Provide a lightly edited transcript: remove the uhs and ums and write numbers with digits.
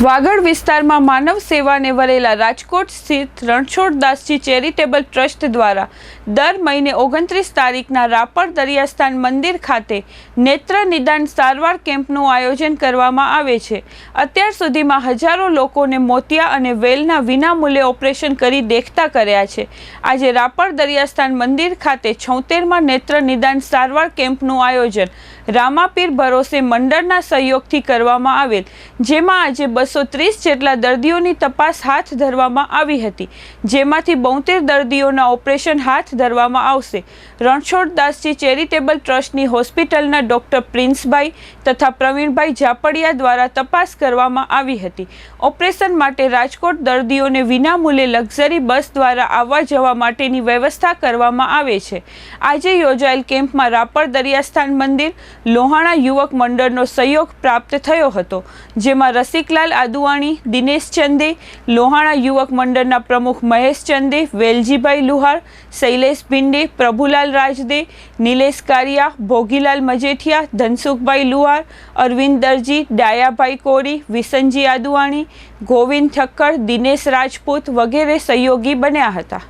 વાગડ વિસ્તારમાં માનવ સેવાને વરેલા રાજકોટ સ્થિત રણછોડદાસજી ચેરિટેબલ ટ્રસ્ટ દ્વારા દર મહિને 29 તારીખના રાપર દરિયાસ્થાન મંદિર ખાતે નેત્ર નિદાન સારવાર કેમ્પનું આયોજન કરવામાં આવે છે। અત્યાર સુધીમાં હજારો લોકોને મોતિયા અને વેલના વિનામૂલ્યે ઓપરેશન કરી દેખતા કર્યા છે। આજે રાપર દરિયાસ્થાન મંદિર ખાતે 76મા નેત્ર નિદાન સારવાર કેમ્પનું આયોજન રામાપીર ભરોસે મંડળના સહયોગથી કરવામાં આવેલ, જેમાં આજે 230 જેટલા દર્દીઓની તપાસ હાથ ધરવામાં આવી હતી, જેમાંથી 72 દર્દીઓના ઓપરેશન હાથ ધરવામાં આવશે। રણછોડદાસજી ચેરિટેબલ ટ્રસ્ટની હોસ્પિટલના ડોક્ટર પ્રિન્સભાઈ તથા પ્રવીણભાઈ જાપડિયા દ્વારા તપાસ કરવામાં આવી હતી। ઓપરેશન માટે રાજકોટ દર્દીઓને વિનામૂલ્યે લક્ઝરી બસ દ્વારા આવવા જવા માટેની વ્યવસ્થા કરવામાં આવે છે। આજે યોજાયેલ કેમ્પમાં રાપર દરિયાસ્થાન મંદિર લોહાણા યુવક મંડળનો સહયોગ પ્રાપ્ત થયો હતો, જેમાં રસિકલાલ આદુવાણી, દિનેશ ચંદે, લોહાણા યુવક મંડળના પ્રમુખ મહેશ ચંદે, વેલજીભાઈ લુહાર, શૈલેષ ભિંડે, પ્રભુલાલ રાજદે, નિલેશ કારિયા, ભોગીલાલ મજેઠિયા, ધનસુખભાઈ લુહાર, અરવિંદ દરજી, ડાયાભાઈ કોરી, વિસનજી આદુવાણી, ગોવિંદ ઠક્કર, દિનેશ રાજપૂત વગેરે સહયોગી બન્યા હતા।